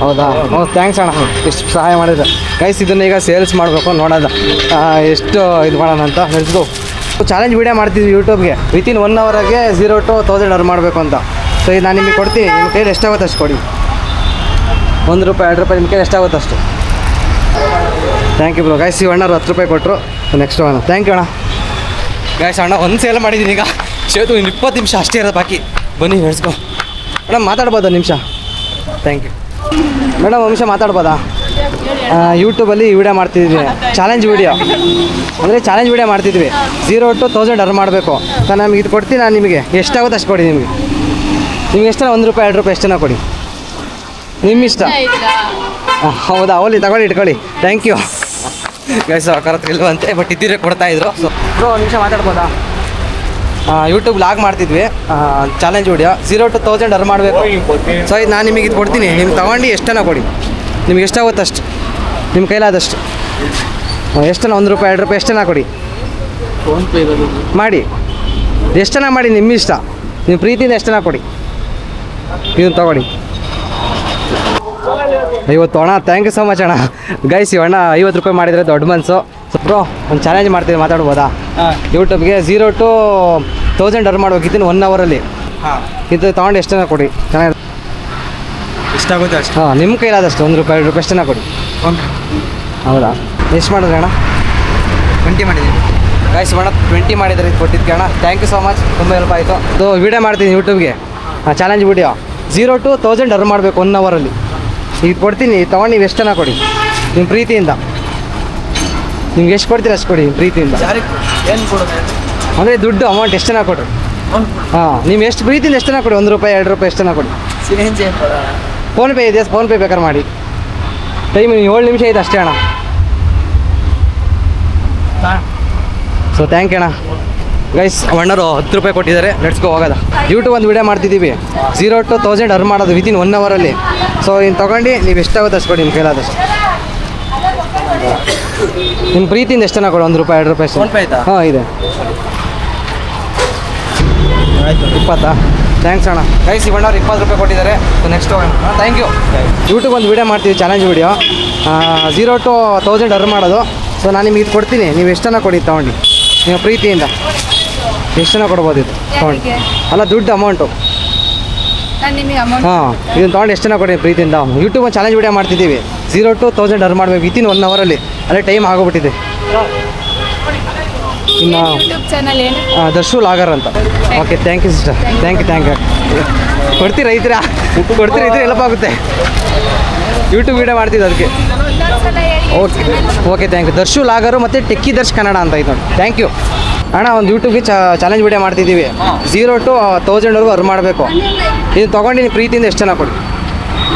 ಹೌದಾ? ಹ್ಞೂ ಥ್ಯಾಂಕ್ಸ್ ಅಣ್ಣ, ಇಷ್ಟು ಸಹಾಯ ಮಾಡಿದ್ರೆ. ಗೈಸ್ ಇದನ್ನ ಈಗ ಸೇಲ್ಸ್ ಮಾಡಬೇಕು, ನೋಡೋದು ಎಷ್ಟು ಇದು ಮಾಡೋಣ ಅಂತ. ನೆಕ್ಸ್ಟು ಚಾಲೆಂಜ್ ವೀಡಿಯೋ ಮಾಡ್ತಿದ್ವಿ ಯೂಟ್ಯೂಬ್ಗೆ, ವಿತಿನ್ 1 ಅವರ್ಗೆ 0 to 1000 ಅರ್ನ್ ಮಾಡಬೇಕು ಅಂತ. ಸೊ ಇದು ನಾನು ನಿಮಗೆ ಕೊಡ್ತೀನಿ, ನಿಮ್ಮ ಕೈಲಿ ಎಷ್ಟಾಗುತ್ತೆ ಅಷ್ಟು ಕೊಡಿ. ₹1 ₹2 ನಿಮ್ಮ ಕೈಲಿ ಎಷ್ಟಾಗುತ್ತೆ ಅಷ್ಟು. Thank you bro. ಗೈಸ್ ಈ ಅಣ್ಣರು ₹10 ಕೊಟ್ಟರು. ನೆಕ್ಸ್ಟ್ ಅಣ್ಣ ಥ್ಯಾಂಕ್ ಯು ಅಣ್ಣ. ಗೈಸ್ ಅಣ್ಣ ಒಂದು ಸೇಲ್ ಮಾಡಿದ್ದೀನಿ ಈಗ, ಸೇತು ಇನ್ನು 20 ನಿಮಿಷ ಅಷ್ಟೇ ಇರೋದು ಬಾಕಿ. ಬನ್ನಿ ಹೇಳ್ಸ್ಕೊ ಮೇಡಮ್, ಮಾತಾಡ್ಬೋದಾ ನಿಮಿಷ? ಥ್ಯಾಂಕ್ ಯು ಮೇಡಮ್, ಒಂದು ನಿಮಿಷ ಮಾತಾಡ್ಬೋದಾ? ಯೂಟ್ಯೂಬಲ್ಲಿ ವಿಡಿಯೋ ಮಾಡ್ತಿದ್ವಿ, ಚಾಲೆಂಜ್ ವೀಡಿಯೋ ಅಂದರೆ ಚಾಲೆಂಜ್ ವೀಡಿಯೋ ಮಾಡ್ತಿದ್ವಿ. 0 to 1000 ಅರ್ನ್ ಮಾಡಬೇಕು. ಸೊ ನಮಗೆ ಇದು ಕೊಡ್ತೀನಿ, ನಾನು ನಿಮಗೆ ಎಷ್ಟಾಗುತ್ತೆ ಅಷ್ಟು ಕೊಡಿ. ನಿಮ್ಗೆ ಎಷ್ಟು ₹1 ₹2 ಎಷ್ಟು ಕೊಡಿ, ನಿಮ್ಮ ಇಷ್ಟ. ಹೌದಾ? ಅವಲ್ಲಿ ತಗೊಳ್ಳಿ, ಇಟ್ಕೊಳ್ಳಿ. Thank you guys. ಆಕಾರ ಇಲ್ವಂತೆ, ಬಟ್ ಇದ್ದಿದ್ರೆ ಕೊಡ್ತಾಯಿದ್ರು. ಸೊ ಬ್ರೋ ಒಂದು ನಿಮಿಷ ಮಾತಾಡ್ಬೋದಾ? ಯೂಟ್ಯೂಬ್ ಲಾಗ್ ಮಾಡ್ತಿದ್ವಿ, ಚಾಲೆಂಜ್ ವಿಡಿಯೋ 0 to 1000 ಅರ್ನ್ ಮಾಡಬೇಕು. ಸೊ ಇದು ನಾನು ನಿಮಗೆ ಇದು ಕೊಡ್ತೀನಿ, ನಿಮ್ಗೆ ತೊಗೊಂಡು ಎಷ್ಟನ್ನ ಕೊಡಿ, ನಿಮ್ಗೆ ಎಷ್ಟಾಗುತ್ತೆ ಅಷ್ಟು, ನಿಮ್ಮ ಕೈಲಾದಷ್ಟು. ಎಷ್ಟನ್ನ ₹1 ₹2 ಎಷ್ಟನ್ನ ಕೊಡಿ, ಫೋನ್ಪೇ ಇರೋದು ಮಾಡಿ. ಎಷ್ಟನ್ನ ಮಾಡಿ, ನಿಮ್ಮ ಇಷ್ಟ. ನಿಮ್ಮ ಪ್ರೀತಿಯಿಂದ ಎಷ್ಟನ್ನ ಕೊಡಿ. ಇದನ್ನು ತೊಗೊಳ್ಳಿ. 50 ಅಣ್ಣ, ಥ್ಯಾಂಕ್ ಯು ಸೊ ಮಚ್ ಅಣ್ಣ. ಗೈಸ್ ಈ ಅಣ್ಣ ₹50 ಮಾಡಿದರೆ ದೊಡ್ಡ ಮನಸ್ಸು. ಸೊ ಬ್ರೋ ಒಂದು ಚಾಲೆಂಜ್ ಮಾಡ್ತೀವಿ, ಮಾತಾಡ್ಬೋದಾ? ಯೂಟ್ಯೂಬ್ಗೆ 0 to 1000 ಅರ್ನ್ ಮಾಡ್ಬೇಕು ಇದನ್ನು 1 ಅವರಲ್ಲಿ. ಇದು ತೊಗೊಂಡು ಎಷ್ಟನ್ನ ಕೊಡಿ, ಚೆನ್ನಾಗಿ ಎಷ್ಟಾಗುತ್ತೆ ಅಷ್ಟು. ಹಾಂ, ನಿಮ್ಮ ಕೈಲಾದಷ್ಟು ₹1 ₹2 ಎಷ್ಟನ್ನ ಕೊಡಿ. ಹೌದಾ? ಎಷ್ಟು ಮಾಡಿದ್ರಿ ಅಣ್ಣ? 20 ಮಾಡಿದ್ದೀನಿ. ಗೈಸ್ ಅಣ್ಣ 20 ಮಾಡಿದ್ರೆ ಇದು ಕೊಟ್ಟಿದ್ದಕ್ಕೆ ಅಣ್ಣ, ಥ್ಯಾಂಕ್ ಯು ಸೊ ಮಚ್, ತುಂಬ ಹೆಲ್ಪ್ ಆಯಿತು. ಅದು ವೀಡಿಯೋ ಮಾಡ್ತೀನಿ ಯೂಟ್ಯೂಬ್ಗೆ, ಚಾಲೆಂಜ್ ವೀಡಿಯೋ 0 to 1000 ಅರ್ನ್ ಮಾಡಬೇಕು 1 ಅವರಲ್ಲಿ. ಈಗ ಕೊಡ್ತೀನಿ, ತೊಗೊಂಡು ನೀವು ಎಷ್ಟನ್ನ ಕೊಡಿ, ನಿಮ್ಮ ಪ್ರೀತಿಯಿಂದ. ನಿಮ್ಗೆ ಎಷ್ಟು ಕೊಡ್ತೀರ ಅಷ್ಟು ಕೊಡಿ, ನಿಮ್ಮ ಪ್ರೀತಿಯಿಂದ. ಏನು ಕೊಡೋದು? ಅಂದರೆ ದುಡ್ಡು ಅಮೌಂಟ್ ಎಷ್ಟನ್ನ ಕೊಡ್ರಿ. ಹಾಂ, ನೀವು ಎಷ್ಟು ಪ್ರೀತಿಯಿಂದ ಎಷ್ಟನ್ನ ಕೊಡಿ, ₹1 ₹2 ಎಷ್ಟನ್ನ ಕೊಡಿ. ಫೋನ್ಪೇ ಇದೆ, ಫೋನ್ಪೇ ಬೇಕಾದ್ರೆ ಮಾಡಿ. ಟೈಮ್ 7 ನಿಮಿಷ ಇದೆ ಅಷ್ಟೇ ಅಣ್ಣ. ಸೊ ಥ್ಯಾಂಕ್ ಯು ಅಣ್ಣ. ಗೈಸ್ ಅಣ್ಣರು ₹10 ಕೊಟ್ಟಿದ್ದಾರೆ, ಲೆಟ್ಸ್ಗೋ ಹೋಗೋದ. ಯೂಟ್ಯೂಬ್ ಒಂದು ವೀಡಿಯೋ ಮಾಡ್ತಿದ್ದೀವಿ, 0 to 1000 ಅರ್ನ್ ಮಾಡೋದು ವಿತಿನ್ 1 ಅವರಲ್ಲಿ. ಸೊ ಇನ್ನು ತೊಗೊಂಡು ನೀವು ಎಷ್ಟಾಗುತ್ತೆ ಅಷ್ಟು ಕೊಡಿ, ನಿಮ್ಮ ಕೈಲಾದಷ್ಟು. ನಿಮ್ಮ ಪ್ರೀತಿಯಿಂದ ಎಷ್ಟನ್ನ ಕೊಡಿ, ₹1 ₹2 ಎಷ್ಟು? ಫೋನ್ಪೇ ಆಯ್ತಾ? ಹಾಂ ಇದೆ. 20. ಥ್ಯಾಂಕ್ಸ್ ಅಣ್ಣ. ಗೈಸ್ ಈ ಅಣ್ಣವ್ರು ₹20 ಕೊಟ್ಟಿದ್ದಾರೆ. ಸೊ ನೆಕ್ಸ್ಟ್ ಹೋಗೋಣ. Thank you. ಯೂಟ್ಯೂಬ್ ಒಂದು ವೀಡಿಯೋ ಮಾಡ್ತೀವಿ, ಚಾಲೆಂಜ್ ವೀಡಿಯೋ 0 to 1000 ಅರ್ನ್ ಮಾಡೋದು. ಸೊ ನಾನು ನಿಮಗೆ ಇದು ಕೊಡ್ತೀನಿ, ನೀವು ಎಷ್ಟನ್ನ ಕೊಡಿ ತೊಗೊಂಡು, ನಿಮ್ಮ ಪ್ರೀತಿಯಿಂದ ಎಷ್ಟನ್ನ ಕೊಡ್ಬೋದು ಇದು ತೊಗೊಂಡು. ಅಲ್ಲ ದುಡ್ಡು ಅಮೌಂಟು. ನಾನು ನಿಮಗೆ ಅಮೌಂಟ್ ಹಾಂ, ಇದನ್ನು ತೊಗೊಂಡು ಎಷ್ಟನ್ನ ಕೊಡಿ ಪ್ರೀತಿಯಿಂದ. ಯೂಟ್ಯೂಬ್ ಒಂದು ಚಾಲೆಂಜ್ ವೀಡಿಯೋ ಮಾಡ್ತಿದ್ದೀವಿ, 0 to 1000 ಅರ್ನ್ ಮಾಡಬೇಕು ವಿತಿನ್ 1 ಅವರಲ್ಲಿ. ಅದೇ ಟೈಮ್ ಆಗೋಗ್ಬಿಟ್ಟಿದೆ. ಇನ್ನು ಯೂಟ್ಯೂಬ್ ಚಾನಲ್ ಏನು? ದರ್ಶು ಲಾಗರ್ ಅಂತ. Okay, thank you sister. Thank you. ಕೊಡ್ತೀರಾ ಇದ್ದೀರಾ? ಕೊಡ್ತೀರಾ ಇದ್ರೆ ಹೆಲ್ಪ್ ಆಗುತ್ತೆ. ಯೂಟ್ಯೂಬ್ ವೀಡಿಯೋ ಮಾಡ್ತಿದ್ದು ಅದಕ್ಕೆ. ಇನ್ನೊಂದ್ಸಲ ಹೇಳಿ. Okay thank you. ದರ್ಶು ಲಾಗರು ಮತ್ತು ಟೆಕ್ಕಿ ದರ್ಶ್ ಕನ್ನಡ ಅಂತ ಇದು ನೋಡಿ. ಥ್ಯಾಂಕ್ ಯು ಅಣ್ಣ. ಒಂದು ಯೂಟ್ಯೂಬ್ಗೆ ಚಾಲೆಂಜ್ ವೀಡಿಯೋ ಮಾಡ್ತಿದ್ದೀವಿ, 0 to 1000 ಅರ್ನ್ ಮಾಡಬೇಕು. ಇದು ತೊಗೊಂಡು ನೀವು ಪ್ರೀತಿಯಿಂದ ಎಷ್ಟನ್ನ ಕೊಡಿ,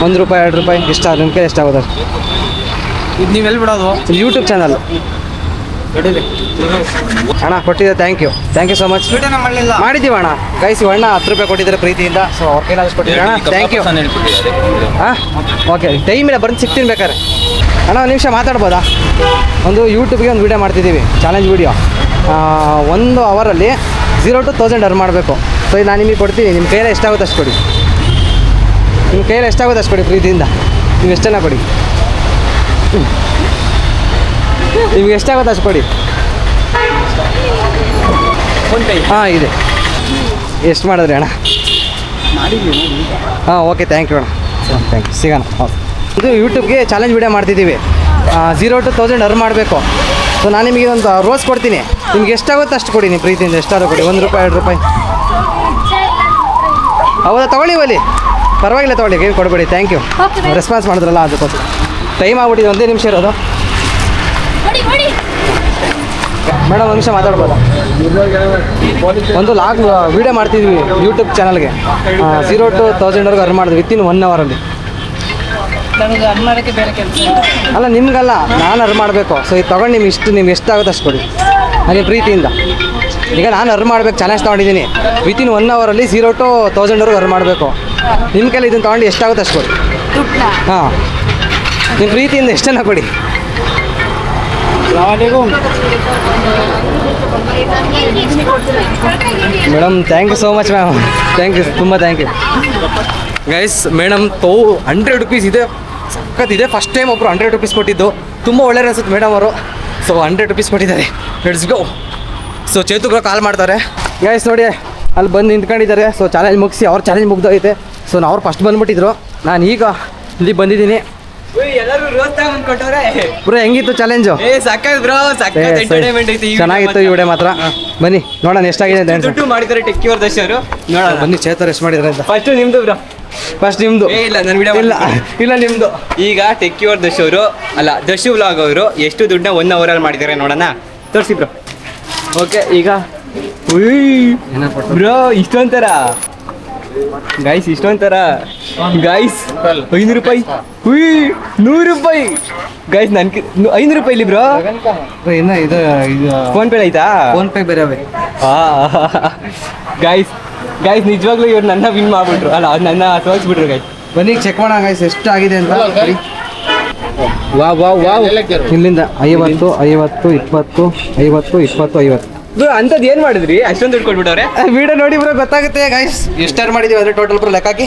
₹1 ₹2 ಎಷ್ಟು, ನಿಮ್ಮ ಕೈ ಎಷ್ಟಾಗೋದು ಅಷ್ಟು. ಇದು ನೀವು ಎಲ್ಲಿ ಬಿಡೋದು? ಯೂಟ್ಯೂಬ್ ಚಾನಲ್ ಅಣ್ಣ ಕೊಟ್ಟಿದ್ದೆ. Thank you so much. ವಿಡಿಯೋನ ಮಾಡಲಿಲ್ಲ. ಮಾಡಿದ್ದೀವಿ ಅಣ್ಣ. ಗೈಸ್ ಅಣ್ಣ ₹10 ಕೊಟ್ಟಿದ್ದಾರೆ ಪ್ರೀತಿಯಿಂದ. ಸೊ ಅವ್ರ ಕೈಲಾದಷ್ಟು ಕೊಟ್ಟಿದ್ದಾರೆ ಅಣ್ಣ, ಥ್ಯಾಂಕ್ ಯು. ಹಾಂ, ಓಕೆ, ಟೈಮ್ ಇಲ್ಲ, ಬಂದು ಸಿಗ್ತೀನಿ ಬೇಕಾದ್ರೆ. ಅಣ್ಣ ಒಂದು ನಿಮಿಷ ಮಾತಾಡ್ಬೋದಾ? ಒಂದು ಯೂಟ್ಯೂಬ್ಗೆ ಒಂದು ವೀಡಿಯೋ ಮಾಡ್ತಿದ್ದೀವಿ, ಚಾಲೆಂಜ್ ವೀಡಿಯೋ 1 ಅವರಲ್ಲಿ 0 to 1000 ಅರ್ನ್ ಮಾಡಬೇಕು. ಸೊ ಇದು ನಾನು ನಿಮಗೆ ಕೊಡ್ತೀನಿ, ನಿಮ್ಮ ಕೈಯಲ್ಲಿ ಎಷ್ಟಾಗುತ್ತೆ ಅಷ್ಟು ಕೊಡಿ. ನಿಮ್ಮ ಕೈಯಲ್ಲಿ ಎಷ್ಟಾಗುತ್ತೆ ಅಷ್ಟು ಕೊಡಿ ಪ್ರೀತಿಯಿಂದ. ನೀವು ಎಷ್ಟನ್ನ ಕೊಡಿ, ನಿಮ್ಗೆ ಎಷ್ಟಾಗುತ್ತೆ ಅಷ್ಟು ಕೊಡಿ. ಹಾಂ ಇದೆ. ಎಷ್ಟು ಮಾಡಿದ್ರಿ ಅಣ್ಣ? ಹಾಂ, ಓಕೆ, ಥ್ಯಾಂಕ್ ಯು ಅಣ್ಣ. ಥ್ಯಾಂಕ್ ಯು, ಸಿಗೋಣ. ಇದು ಯೂಟ್ಯೂಬ್ಗೆ ಚಾಲೆಂಜ್ ವೀಡಿಯೋ ಮಾಡ್ತಿದ್ದೀವಿ, 0 to 1000 ಅರ್ನ್ ಮಾಡಬೇಕು. ಸೊ ನಾನು ನಿಮಗೆ ಒಂದು ರೋಸ್ ಕೊಡ್ತೀನಿ, ನಿಮ್ಗೆ ಎಷ್ಟಾಗುತ್ತೆ ಅಷ್ಟು ಕೊಡಿ, ನಿಮ್ಮ ಪ್ರೀತಿಯಿಂದ ಎಷ್ಟಾದ್ರೂ ಕೊಡಿ, ₹1 ₹2. ಹೌದಾ? ತೊಗೊಳ್ಳಿ ಒಲಿ, ಪರವಾಗಿಲ್ಲ ತೊಗೊಳ್ಳಿ, ಕೈ ಕೊಡಬೇಡಿ. Thank you. ರೆಸ್ಪಾನ್ಸ್ ಮಾಡಿದ್ರಲ್ಲ ಅದಕ್ಕೋಸ್ಕರ. ಟೈಮ್ ಆಗ್ಬಿಟ್ಟಿದೆ, 1 ನಿಮಿಷ ಇರೋದು. ಮೇಡಮ್ ಒಂದು ನಿಮಿಷ ಮಾತಾಡ್ಬೋದಾ? ಒಂದು ಲಾಗ್ ವೀಡಿಯೋ ಮಾಡ್ತಿದ್ವಿ ಯೂಟ್ಯೂಬ್ ಚಾನಲ್ಗೆ, 0 to 1000 ಅರ್ನ್ ಮಾಡಿದ್ವಿ ವಿತಿನ್ 1 ಅವರಲ್ಲಿ. ನನಗೆ ಅರ್ನ್ ಮಾಡೋಕ್ಕೆ ಬೇರೆ ಕೆಲಸ ಅಲ್ಲ ನಿಮ್ಗಲ್ಲ, ನಾನು ಅರ್ನ್ ಮಾಡಬೇಕು. ಸೊ ಇದು ತೊಗೊಂಡು ನಿಮ್ಗೆ ಎಷ್ಟಾಗುತ್ತೆ ಅಷ್ಟು ಕೊಡಿ, ಹಾಗೆ ಪ್ರೀತಿಯಿಂದ. ಈಗ ನಾನು ಅರ್ನ್ ಮಾಡ್ಬೇಕು, ಚಾಲೆಂಜ್ ತೊಗೊಂಡಿದ್ದೀನಿ, ವಿತಿನ್ 1 ಅವರಲ್ಲಿ 0 to 1000 ಅರ್ನ್ ಮಾಡಬೇಕು. ನಿಮ್ಮ ಕೈಲಿ ಇದನ್ನು ತೊಗೊಂಡು ಎಷ್ಟಾಗುತ್ತೆ ಅಷ್ಟು ಕೊಡಿ. ಹಾಂ, ನಿಮ್ಮ ಪ್ರೀತಿಯಿಂದ ಎಷ್ಟನ್ನ ಕೊಡಿ. Madam thank you so much ma'am, thank you, ತುಂಬ thank you guys. Madam 100 rupees ಇದೆ, ಸಖತ್ತಿದೆ. ಫಸ್ಟ್ ಟೈಮ್ ಒಬ್ಬರು 100 ರುಪೀಸ್ ಕೊಟ್ಟಿದ್ದು, ತುಂಬ ಒಳ್ಳೆಯ ಅನ್ಸುತ್ತೆ ಮೇಡಮ್ ಅವರು. ಸೊ 100 ರುಪೀಸ್ ಕೊಟ್ಟಿದ್ದಾರೆ, let's go. So Chethu bro call ಮಾಡ್ತಾರೆ ಗೈಸ್, ನೋಡಿ ಅಲ್ಲಿ ಬಂದು ನಿಂತ್ಕೊಂಡಿದ್ದಾರೆ. ಸೊ ಚಾಲೆಂಜ್ ಮುಗಿಸಿ, ಅವ್ರ ಚಾಲೆಂಜ್ ಮುಗ್ದೋಯ್ತೆ. ಸೊ ಅವ್ರು ಫಸ್ಟ್ ಬಂದುಬಿಟ್ಟಿದ್ರು, ನಾನು ಈಗ ಇಲ್ಲಿ ಬಂದಿದ್ದೀನಿ. ಬ್ರೋ ಹೆಂಗಿತ್ತು ಚಾಲೆಂಜು? ಚೆನ್ನಾಗಿತ್ತು ಈ ವಿಡಿಯೋ ಮಾತ್ರ. ಬನ್ನಿ ನೋಡೋಣ ಎಷ್ಟಾಗಿದೆ ಅಂತ. ದುಡ್ಡು ಮಾಡಿದ್ದಾರೆ ಟೆಕ್ಕಿವರ್ ದರ್ಶವರು. ನೋಡೋಣ ಬನ್ನಿ ಚೇತರ್ ಎಷ್ಟು ಮಾಡಿದ್ದಾರೆ ಅಂತ. ಫಸ್ಟ್ ನಿಮ್ದು ಬ್ರೋ. ಫಸ್ಟ್ ನಿಮ್ಮದು. ಇಲ್ಲ ನನ್ನ ವಿಡಿಯೋ ಇಲ್ಲ ನಿಮ್ಮದು. ಈಗ ಟೆಕ್ಕಿವರ್ ದರ್ಶವರು ಅಲ್ಲ ದರ್ಶು ವ್ಲಾಗ್ ಅವರು ಎಷ್ಟು ದುಡ್ಡನ್ನ 1 ಅವರಲ್ಲಿ ಮಾಡಿದ್ದಾರೆ ನೋಡೋಣ, ತೋರಿಸಿ ಬ್ರೋ. ಓಕೆ, ಈಗ ಬ್ರೋ ಇಷ್ಟೊಂಥರ ಗೈಸ್, ಇಷ್ಟೊಂಥರ ಗೈಸ್ 500 ರೂಪಾಯಿ, 100 ರೂಪಾಯಿ ಗೈಸ್. ನನ್ 500 ರೂಪಾಯಿ ಇಲ್ಲಿ ಬ್ರೋ. ಇನ್ನು ಇದು ಫೋನ್ ಪೇ ಆಯ್ತಾ? ಫೋನ್ ಪೇ ಬೇರೆ ಅವೆ. ಗೈಸ್ ನಿಜವಾಗ್ಲೂ ಇವ್ರು ನನ್ನ ವಿನ್ ಮಾಡ್ಬಿಟ್ರು, ಅಲ್ಲ ನನ್ನ ತೋರಿಸ್ಬಿಟ್ರು ಗೈಸ್. ಬನ್ನಿ ಚೆಕ್ ಮಾಡೋಣ ಗೈಸ್ ಎಷ್ಟಾಗಿದೆ ಅಂತ. ವಾವ್ ಇಲ್ಲಿಂದ 50 50 20 50 20 50. ಬ್ರೋ ಅಂಥದ್ದು ಏನು ಮಾಡಿದ್ರಿ ಅಷ್ಟೊಂದು ದುಡ್ಡು ಕೊಟ್ಬಿಟ್ಟವ್ರೆ? ವಿಡಿಯೋ ನೋಡಿ ಬ್ರೋ ಗೊತ್ತಾಗುತ್ತೆ ಗೈಸ್ ಎಷ್ಟಾರು ಮಾಡಿದೀವಿ ಅಂದರೆ ಟೋಟಲ್ ಬ್ರೋ ಲೆಕ್ಕ ಹಾಕಿ.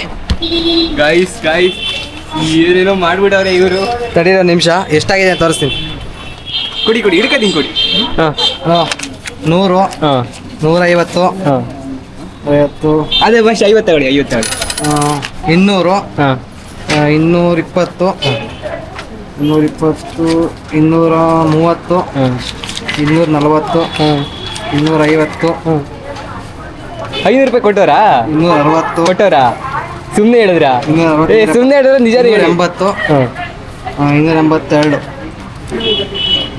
ಗೈಸ್ ಏನೇನೋ ಮಾಡ್ಬಿಟ್ಟವ್ರೆ ಇವರು. ತಡೀರೋ ನಿಮಿಷ, ಎಷ್ಟಾಗಿದೆ ಅಂತ ತೋರಿಸ್ತೀನಿ. ಕೊಡಿ ಹಿಡ್ಕತೀನಿ ಕೊಡಿ. ಹಾಂ 100 ಹಾಂ 150 ಹಾಂ 50 ಅದೇ ಬಸ್ 50 ತಗೊಳ್ಳಿ 50 ತಗೊಳ್ಳಿ. 200 ಹಾಂ 220 220 230 ಹಾಂ 240 250 500 ರೂಪಾಯಿ ಕೊಟ್ಟವ್ರಾ? 260 ಕೊಟ್ಟವ್ರಾ? ಸುಮ್ಮನೆ ಹೇಳಿದ್ರಾ? 260 ಸುಮ್ಮನೆ ಹೇಳಿದ್ರೆ ನಿಜ ಹೇಳಿ. 280 ಹಾಂ 282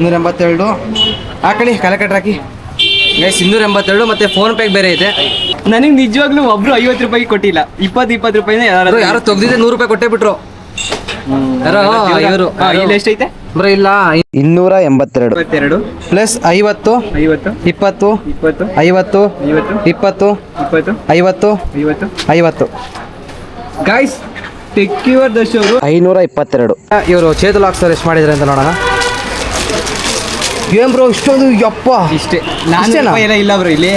282 ಹಾಕಳಿ ಕ್ಯಾಲ್ಕುಲೇಟರ್ ಹಾಕಿ ಗೈಸ್. 282 ಮತ್ತೆ ಫೋನ್ ಪೇಗೆ ಬೇರೆ ಇದೆ. ನನಗೆ ನಿಜವಾಗ್ಲೂ ಒಬ್ರು 50 ರೂಪಾಯಿ ಕೊಟ್ಟಿಲ್ಲ, 20 ರೂಪಾಯಿನ ಯಾರೋ ತೆಗ್ದಿದ್ದೆ 100 ರೂಪಾಯಿ ಕೊಟ್ಟೇ ಬಿಟ್ರು. ಯಾರೋ ಇವರು ಇಲ್ಲಿ ಎಷ್ಟೈತೆ ಬ್ರೋ? ಇಲ್ಲ 282 ಪ್ಲಸ್ 50 50 20 20 50 50 20 20 50 50 50 ಗೈಸ್ ಟೆಕ್ಕಿವರ್ ದರ್ಶ್ ಅವರು 522. ಇವರು ಚೇತಲ್ ಸರ್ ಎಷ್ಟು ಮಾಡಿದ್ರೆ ಅಂತ ನೋಡೋಣ. ಏನ್ ಬ್ರೋ ಇಷ್ಟೊಂದು? ಯಪ್ಪ ಇಷ್ಟೇ. ನಾನು ಎಲ್ಲ ಇಲ್ಲ ಬ್ರೋ ಇಲ್ಲಿ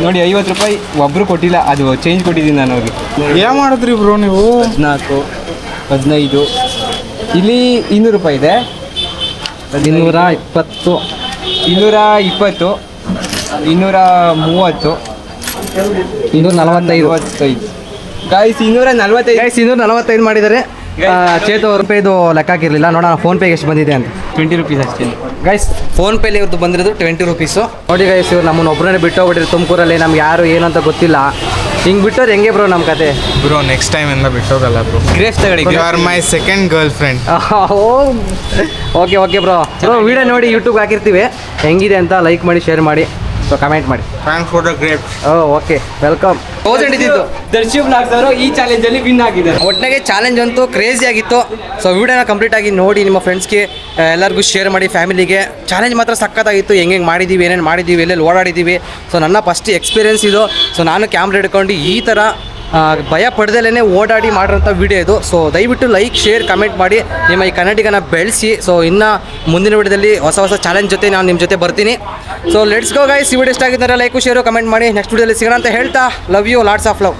ನೋಡಿ. 50 ರೂಪಾಯಿ ಒಬ್ರು ಕೊಟ್ಟಿಲ್ಲ, ಅದು ಚೇಂಜ್ ಕೊಟ್ಟಿದ್ದೀನಿ ನಾನು ಅವ್ರಿಗೆ. ಏನ್ ಮಾಡಿದ್ರಿ ಬ್ರೋ ನೀವು? 14 15 ಇಲ್ಲಿ 200 ರೂಪಾಯಿ ಇದೆ. 220 220 230 245 ಗೈಸ್ 245 ಗೈಸ್ 245 ಮಾಡಿದ್ದಾರೆ. ಚೇತು ರೂಪಾಯಿದು ಲೆಕ್ಕ ಹಾಕಿರಲಿಲ್ಲ. ನೋಡೋಣ ಫೋನ್ ಪೇಗೆ ಎಷ್ಟು ಬಂದಿದೆ ಅಂತ. 20 ರೂಪೀಸ್ ಅಷ್ಟೇ ಗೈಸ್. ಫೋನ್ ಪೇಲಿ ಇವ್ರದ್ದು ಬಂದಿರೋದು 20 ರುಪೀಸು. ನೋಡಿ ಗೈಸ್, ಇವ್ರು ನಮ್ಮನ್ನು ಒಬ್ಬರನ್ನೇ ಬಿಟ್ಟೋಗ್ಬಿಟ್ರಿ ತುಮಕೂರಲ್ಲಿ. ನಮ್ಗೆ ಯಾರು ಏನು ಅಂತ ಗೊತ್ತಿಲ್ಲ. ಹಿಂಗೆ ಬಿಟ್ಟೋರು ಹೆಂಗೆ ಬ್ರೋ ನಮ್ಮ ಕತೆ? ಬ್ರೋ ನೆಕ್ಸ್ಟ್ ಟೈಮ್ ಇಂದ ಬಿಟ್ಟೋಗಲ್ಲ ಬ್ರೋ. ಗ್ರೇಪ್ಸ್ ತಗೊಳ್ಳಿ. You are my second girlfriend. Okay bro video ನೋಡಿ ಯೂಟ್ಯೂಬ್ ಹಾಕಿರ್ತೀವಿ, ಹೆಂಗಿದೆ ಅಂತ ಲೈಕ್ ಮಾಡಿ ಶೇರ್ ಮಾಡಿ, ಸೊ ಕಮೆಂಟ್ ಮಾಡಿ. Thanks for the grapes. Okay welcome. 1000 ಇದ್ದಿದ್ದು ದರ್ಶಿ ಬ್ಲಾಗ್ಸ್ ಅವರು ಈ ಚಾಲೆಂಜಲ್ಲಿ ವಿನ್ ಆಗಿದ್ದಾರೆ. ಒಟ್ಟಿಗೆ ಚಾಲೆಂಜ್ ಅಂತೂ ಕ್ರೇಜಿ ಆಗಿತ್ತು. ಸೊ ವಿಡಿಯೋನ ಕಂಪ್ಲೀಟ್ ಆಗಿ ನೋಡಿ ನಿಮ್ಮ ಫ್ರೆಂಡ್ಸ್ಗೆ ಎಲ್ಲರಿಗೂ ಶೇರ್ ಮಾಡಿ, ಫ್ಯಾಮಿಲಿಗೆ. ಚಾಲೆಂಜ್ ಮಾತ್ರ ಸಖತ್ತಾಗಿತ್ತು. ಹೆಂಗೆ ಮಾಡಿದ್ದೀವಿ, ಏನೇನು ಮಾಡಿದ್ದೀವಿ, ಎಲ್ಲೆಲ್ಲಿ ಓಡಾಡಿದ್ದೀವಿ. ಸೊ ನನ್ನ ಫಸ್ಟ್ ಎಕ್ಸ್ಪೀರಿಯೆನ್ಸ್ ಇದು. ಸೊ ನಾನು ಕ್ಯಾಮ್ರಾ ಹಿಡ್ಕೊಂಡು ಈ ಥರ ಭಯ ಪಡೆದಲ್ಲೇ ಓಡಾಡಿ ಮಾಡಿರೋಂಥ ವಿಡಿಯೋ ಇದು. ಸೊ ದಯವಿಟ್ಟು ಲೈಕ್ ಶೇರ್ ಕಮೆಂಟ್ ಮಾಡಿ ನಿಮ್ಮ ಈ ಕನ್ನಡಿಗನ ಬೆಳೆಸಿ. ಸೊ ಇನ್ನು ಮುಂದಿನ ವಿಡಿಯೋದಲ್ಲಿ ಹೊಸ ಚಾಲೆಂಜ್ ಜೊತೆ ನಾನು ನಿಮ್ಮ ಜೊತೆ ಬರ್ತೀನಿ. So let's go guys. ಈ ವಿಡಿಯೋ ಇಷ್ಟ ಆಗಿದ್ದರೆ ಲೈಕ್ ಶೇರು ಕಮೆಂಟ್ ಮಾಡಿ. ನೆಕ್ಸ್ಟ್ ವಿಡಿಯೋದಲ್ಲಿ ಸಿಗೋಣ ಅಂತ ಹೇಳ್ತಾ, love you, lots of love.